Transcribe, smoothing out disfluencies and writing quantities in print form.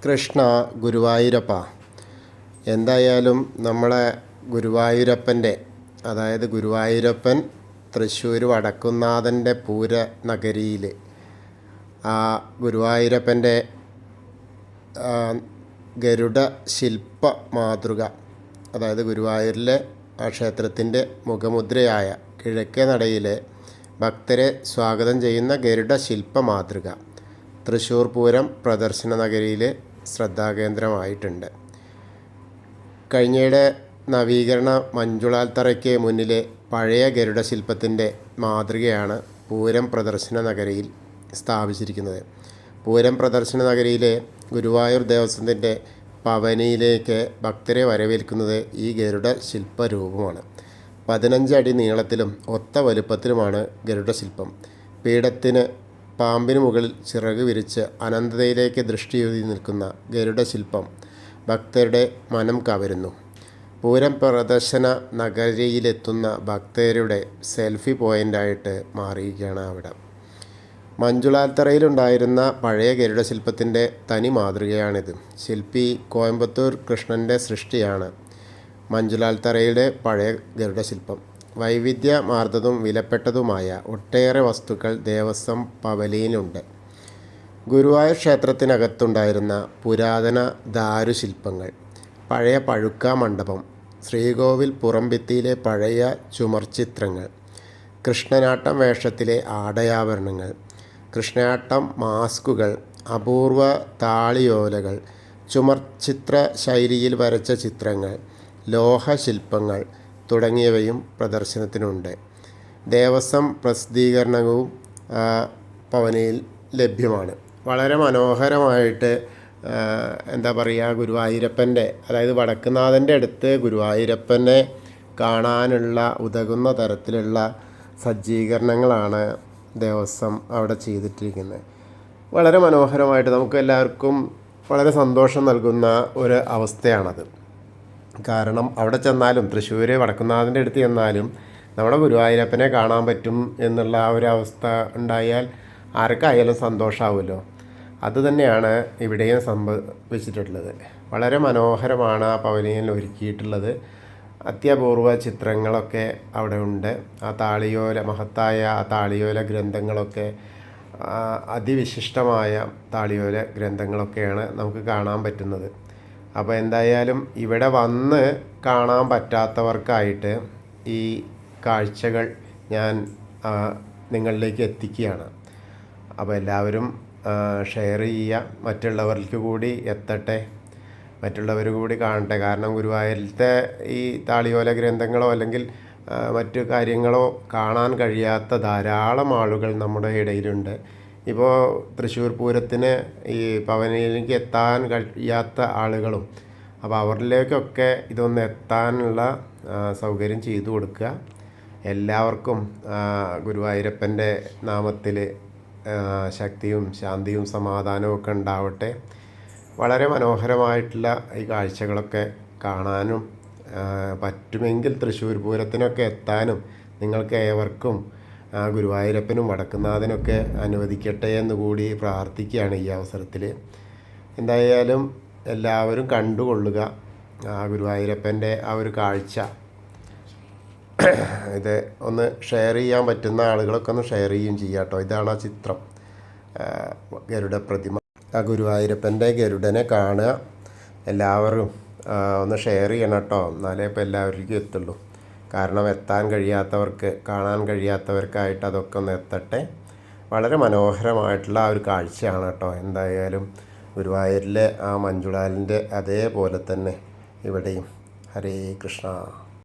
കൃഷ്ണ ഗുരുവായൂരപ്പ. എന്തായാലും നമ്മളെ ഗുരുവായൂരപ്പൻ്റെ, അതായത് ഗുരുവായൂരപ്പൻ തൃശ്ശൂർ വടക്കുംനാഥൻ്റെ പൂരനഗരിയിൽ ആ ഗുരുവായൂരപ്പൻ്റെ ഗരുഡ ശില്പ മാതൃക, അതായത് ഗുരുവായൂരിലെ ആ ക്ഷേത്രത്തിൻ്റെ മുഖമുദ്രയായ കിഴക്കേ നടയിലെ ഭക്തരെ സ്വാഗതം ചെയ്യുന്ന ഗരുഡ ശില്പ മാതൃക തൃശ്ശൂർ പൂരം പ്രദർശന നഗരിയിൽ ശ്രദ്ധാകേന്ദ്രമായിട്ടുണ്ട്. കഴിഞ്ഞയുടെ നവീകരണ മഞ്ജുളാൽത്തറയ്ക്ക് മുന്നിലെ പഴയ ഗരുഡ ശില്പത്തിൻ്റെ മാതൃകയാണ് പൂരം പ്രദർശന നഗരിയിൽ സ്ഥാപിച്ചിരിക്കുന്നത്. പൂരം പ്രദർശന നഗരിയിലെ ഗുരുവായൂർ ദേവസ്വത്തിൻ്റെ പവനിയിലേക്ക് ഭക്തരെ വരവേൽക്കുന്നത് ഈ ഗരുഡ ശില്പരൂപമാണ്. 15 അടി നീളത്തിലും ഒത്ത വലുപ്പത്തിലുമാണ് ഗരുഡ ശില്പം. പീഠത്തിന് പാമ്പിന് മുകളിൽ ചിറക് വിരിച്ച് അനന്തതയിലേക്ക് ദൃഷ്ടിയുതി നിൽക്കുന്ന ഗരുഡ ശില്പം ഭക്തരുടെ മനം കവരുന്നു. പൂരം പ്രദർശന നഗരിയിലെത്തുന്ന ഭക്തരുടെ സെൽഫി പോയിൻ്റായിട്ട് മാറിയിരിക്കുകയാണ് അവിടെ. മഞ്ജുളാൽത്തറയിലുണ്ടായിരുന്ന പഴയ ഗരുഡ ശില്പത്തിൻ്റെ തനി മാതൃകയാണിത്. ശില്പി കോയമ്പത്തൂർ കൃഷ്ണൻ്റെ സൃഷ്ടിയാണ് മഞ്ജുളാൽത്തറയുടെ പഴയ ഗരുഡ ശില്പം. വൈവിധ്യമാർന്നതും വിലപ്പെട്ടതുമായ ഒട്ടേറെ വസ്തുക്കൾ ദേവസ്വം പവലിയിലുണ്ട്. ഗുരുവായൂർ ക്ഷേത്രത്തിനകത്തുണ്ടായിരുന്ന പുരാതന ദാരുശില്പങ്ങൾ, പഴയ പഴുക്ക മണ്ഡപം, ശ്രീകോവിൽ പുറംഭിത്തിയിലെ പഴയ ചുമർചിത്രങ്ങൾ, കൃഷ്ണനാട്ടം വേഷത്തിലെ ആടയാഭരണങ്ങൾ, കൃഷ്ണനാട്ടം മാസ്കുകൾ, അപൂർവ താളിയോലകൾ, ചുമർചിത്ര ശൈലിയിൽ വരച്ച ചിത്രങ്ങൾ, ലോഹശില്പങ്ങൾ തുടങ്ങിയവയും പ്രദർശനത്തിനുണ്ട്. ദേവസ്വം പ്രസിദ്ധീകരണവും പവനിയിൽ ലഭ്യമാണ്. വളരെ മനോഹരമായിട്ട് എന്താ പറയുക, ഗുരുവായൂരപ്പൻ്റെ, അതായത് വടക്കുംനാഥൻ്റെ അടുത്ത് ഗുരുവായൂരപ്പനെ കാണാനുള്ള ഉതകുന്ന തരത്തിലുള്ള സജ്ജീകരണങ്ങളാണ് ദേവസ്വം അവിടെ ചെയ്തിട്ടിരിക്കുന്നത്. വളരെ മനോഹരമായിട്ട് നമുക്ക് എല്ലാവർക്കും വളരെ സന്തോഷം നൽകുന്ന ഒരു അവസ്ഥയാണത്. കാരണം അവിടെ ചെന്നാലും, തൃശ്ശൂർ വടക്കുംനാഥൻ്റെ അടുത്ത് ചെന്നാലും നമ്മുടെ ഗുരുവായൂരപ്പനെ കാണാൻ പറ്റും എന്നുള്ള ആ ഒരു അവസ്ഥ ഉണ്ടായാൽ ആർക്കായാലും സന്തോഷമാവുമല്ലോ. അതുതന്നെയാണ് ഇവിടെയും സംഭവിച്ചിട്ടുള്ളത്. വളരെ മനോഹരമാണ് ആ പവലിയനിൽ ഒരുക്കിയിട്ടുള്ളത്. അത്യപൂർവ ചിത്രങ്ങളൊക്കെ അവിടെ ഉണ്ട്. ആ താളിയോല, മഹത്തായ ആ താളിയോല ഗ്രന്ഥങ്ങളൊക്കെ, അതിവിശിഷ്ടമായ താളിയോല ഗ്രന്ഥങ്ങളൊക്കെയാണ് നമുക്ക് കാണാൻ പറ്റുന്നത്. അപ്പോൾ എന്തായാലും ഇവിടെ വന്ന് കാണാൻ പറ്റാത്തവർക്കായിട്ട് ഈ കാഴ്ചകൾ ഞാൻ നിങ്ങളിലേക്ക് എത്തിക്കുകയാണ്. അപ്പോൾ എല്ലാവരും ഷെയർ ചെയ്യുക, മറ്റുള്ളവർക്ക് കൂടി എത്തട്ടെ, മറ്റുള്ളവർ കൂടി കാണട്ടെ. കാരണം ഗുരുവായൂരിലത്തെ ഈ താളിയോല ഗ്രന്ഥങ്ങളോ അല്ലെങ്കിൽ മറ്റു കാര്യങ്ങളോ കാണാൻ കഴിയാത്ത ധാരാളം ആളുകൾ നമ്മുടെ ഇടയിലുണ്ട്. ഇപ്പോൾ തൃശ്ശൂർ പൂരത്തിന് ഈ പവനിയിലേക്ക് എത്താൻ കഴിയാത്ത ആളുകളും, അപ്പോൾ അവരിലേക്കൊക്കെ ഇതൊന്ന് എത്താനുള്ള സൗകര്യം ചെയ്തു കൊടുക്കുക. എല്ലാവർക്കും ഗുരുവായൂരപ്പൻ്റെ നാമത്തിൽ ശക്തിയും ശാന്തിയും സമാധാനവും ഒക്കെ ഉണ്ടാവട്ടെ. വളരെ മനോഹരമായിട്ടുള്ള ഈ കാഴ്ചകളൊക്കെ കാണാനും പറ്റുമെങ്കിൽ തൃശ്ശൂർ പൂരത്തിനൊക്കെ എത്താനും നിങ്ങൾക്ക് ഏവർക്കും ഗുരുവായൂരപ്പനും വടക്കുംനാഥനൊക്കെ അനുവദിക്കട്ടെ എന്നുകൂടി പ്രാർത്ഥിക്കുകയാണ് ഈ അവസരത്തിൽ. എന്തായാലും എല്ലാവരും കണ്ടുകൊള്ളുക ആ ഗുരുവായൂരപ്പൻ്റെ ആ ഒരു കാഴ്ച. ഇത് ഒന്ന് ഷെയർ ചെയ്യാൻ പറ്റുന്ന ആളുകളൊക്കെ ഒന്ന് ഷെയർ ചെയ്യുകയും ചെയ്യാം കേട്ടോ. ഇതാണ് ആ ചിത്രം, ഗരുഡ പ്രതിമ. ആ ഗുരുവായൂരപ്പൻ്റെ ഗരുഡനെ കാണുക. എല്ലാവരും ഒന്ന് ഷെയർ ചെയ്യണം കേട്ടോ, എന്നാലേ ഇപ്പോൾ എല്ലാവർക്കും എത്തുള്ളൂ. കാരണം എത്താൻ കഴിയാത്തവർക്ക്, കാണാൻ കഴിയാത്തവർക്കായിട്ട് അതൊക്കെ ഒന്ന് എത്തട്ടെ. വളരെ മനോഹരമായിട്ടുള്ള ആ ഒരു കാഴ്ചയാണ് കേട്ടോ. എന്തായാലും ഗുരുവായൂരിലെ ആ മഞ്ജുളാലിൻ്റെ അതേപോലെ തന്നെ ഇവിടെയും. ഹരേ കൃഷ്ണ.